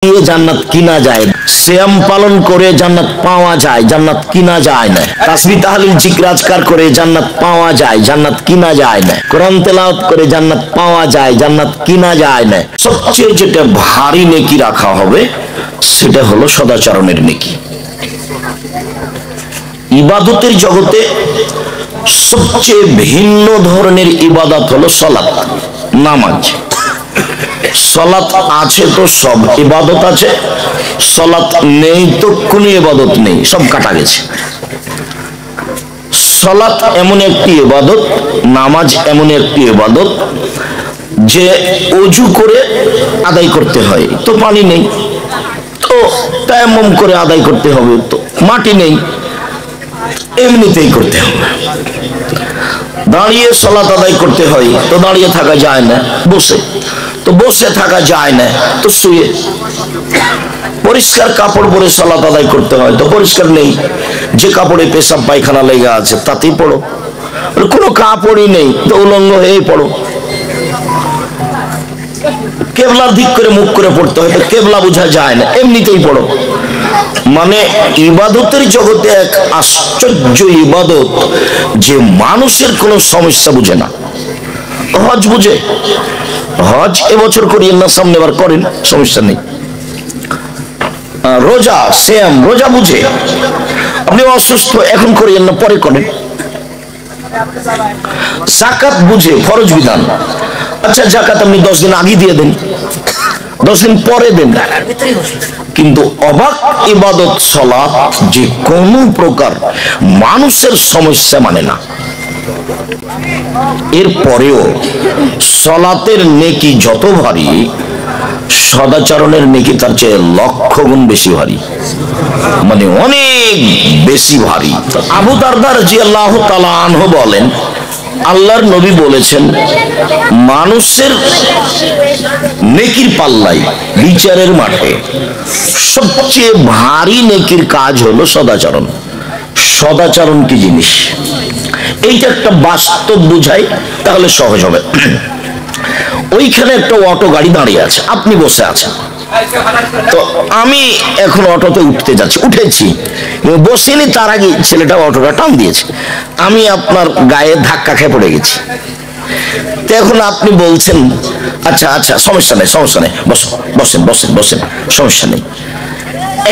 দিয়ে জান্নাত কিনা যায়, সিয়াম পালন করে জান্নাত পাওয়া যায়, জান্নাত কিনা যায় না। তাসবিহ তাহলিল জিকির আজকার করে জান্নাত পাওয়া যায়, জান্নাত কিনা যায় না। কোরআন তেলাওয়াত করে জান্নাত পাওয়া যায়, জান্নাত কিনা যায় না। সবচেয়ে যেটা ভারী নেকি রাখা হবে সেটা হলো সদাচরণের নেকি। ইবাদতের জগতে সবচেয়ে ভিন্ন ধরনের ইবাদত হলো সালাত, নামাজ। সালাত আছে তো সব ইবাদত আছে, সালাত নেই তো কোনো ইবাদত নেই, সব কাটা গেছে। সালাত এমন একটি ইবাদত, নামাজ এমন একটি ইবাদত যে ওযু করে আদায় করতে হয়, তো পানি নেই, তো তায়াম্মুম করে আদায় করতে হবে, তো মাটি নেই, এমনিতেই করতে হবে। দাঁড়িয়ে সালাত আদায় করতে হয়, তো দাঁড়িয়ে থাকা যায় না, বসে, তো বসে থাকা যায় না, তো শুয়ে। পরিষ্কার কাপড় পরে সালাত আদায় করতে হয়, তো পরিষ্কার নেই, যে কাপড়ে পেশাব পায়খানা লেগে আছে তাতেই পড়ো। কোনো কাপড়ই নেই, তো উলঙ্গ হয়েই পড়ো। কেবলার দিক করে মুখ করে পড়তে হয়, তো কেবলা বোঝা যায় না, এমনিতেই পড়ো। মানে ইবাদতের জগতে এক আশ্চর্য ইবাদত যে মানুষের কোনো সমস্যা বুঝে না। হজ বুঝে, হজ এবছর করিয়েন না, সামনে বার করেন, সমস্যা নেই। রোজা, সিয়াম, রোজা বুঝে, আপনি অসুস্থ এখন করিয়েন না, পরে করেন। যাকাত বুঝে, ফরজ বিধান, আচ্ছা যাকাত আপনি 10 দিন আগে দিয়ে দেন, 10 দিন পরে দেন। কিন্তু অবাক ইবাদত সালাত যে কোন প্রকার মানুষের সমস্যা মানে না। এরপরেও সালাতের নেকি যত ভারী, সদাচরণের নেকি তার চেয়ে লক্ষ গুণ বেশি ভারী, মানে অনেক বেশি ভারী। আবু দারদা রাদিয়াল্লাহু তাআলা আনহু বলেন, আল্লাহর নবী বলেছেন, মানুষের নেকির পাল্লায় বিচারের মাঠে সবচেয়ে ভারী নেকির কাজ হলো সদাচরণ। সদাচরণ কি জিনিস এইটা একটা বাস্তব বুঝাই, তাহলে সহজ হবে। ওইখানে একটা অটো গাড়ি দাঁড়িয়ে আছে, আপনি বসে আছেন, তো আমি এখন অটোতে উঠতে যাচ্ছি, উঠেছি, বসিনি, তার আগে ছেলেটা অটোটা টান দিয়েছে, আমি আপনার গায়ে ধাক্কা খেয়ে পড়ে গেছি। তো এখন আপনি বলছেন, আচ্ছা আচ্ছা সমস্যা নেই, সমস্যা নেই, বসো, বসেন বসেন বসেন, সমস্যা নেই।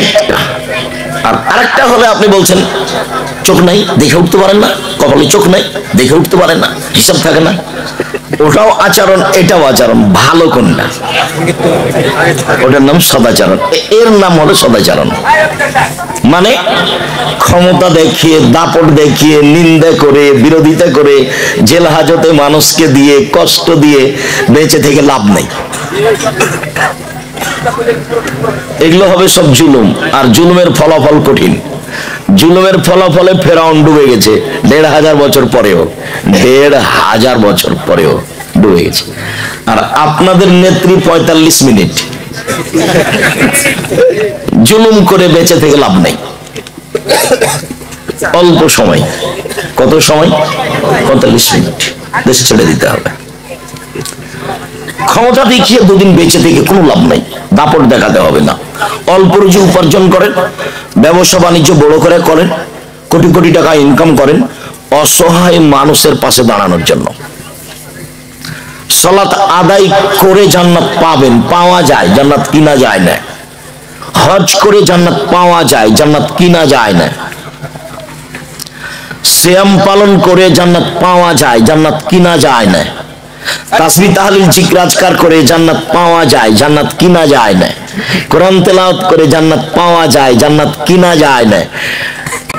একটা আর আরেকটা হলে আপনি বলছেন, চোখ নাই দেখে উঠতে পারেন না, কপালে চোখ নাই দেখে উঠতে পারেন না, হিসাব থাকে না। ওটাও আচরণ, এটাও আচরণ, ভালো কোনটা? ওটার নাম সদাচরণ, এর নাম হলো সদাচরণ। মানে ক্ষমতা দেখিয়ে, দাপট দেখিয়ে, নিন্দা করে, বিরোধিতা করে, জেল হাজতে মানুষকে দিয়ে, কষ্ট দিয়ে বেঁচে থেকে লাভ নেই। এগুলো হবে সব জুলুম, আর জুলুমের ফলাফল কঠিন। জুলুমের ফলাফলে ফেরাউন ডুবে গেছে 1500 বছর পরেও, 1500 বছর পরেও ডুবে গেছে। আর আপনাদের নেত্রী 45 মিনিট জুলুম করে বেঁচে থেকে লাভ নেই। অল্প সময়, কত সময়? 45 মিনিট দেশ ছেড়ে দিতে হবে। ক্ষমতা দেখিয়ে 2 দিন বেঁচে থেকে কোনো লাভ নাই, দাপট দেখাতে হবে না। অল্প রুজি উপার্জন করেন, ব্যবসা বাণিজ্য বড় করে করেন, কোটি কোটি টাকা ইনকাম করেন অসহায় মানুষের পাশে দাঁড়ানোর জন্য। সালাত আদায় করে জান্নাত পাবেন, পাওয়া যায়, জান্নাত কিনা যায় না। হজ করে জান্নাত পাওয়া যায়, জান্নাত কিনা যায় না। সিয়াম পালন করে জান্নাত পাওয়া যায়, জান্নাত কিনা যায় না। তাসবিহ তাহলিল জিকির আজকার করে জান্নাত পাওয়া যায়, জান্নাত কিনা যায় না। কোরআন তেলাওয়াত করে জান্নাত পাওয়া যায়, জান্নাত কিনা যায় না।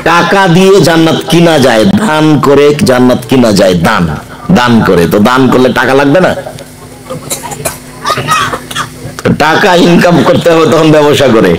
টাকা দিয়ে জান্নাত কিনা যায়, দান করে জান্নাত কিনা যায়। দান, দান করে, তো দান করলে টাকা লাগবে না? টাকা ইনকাম করতে হবে তখন ব্যবসা করে।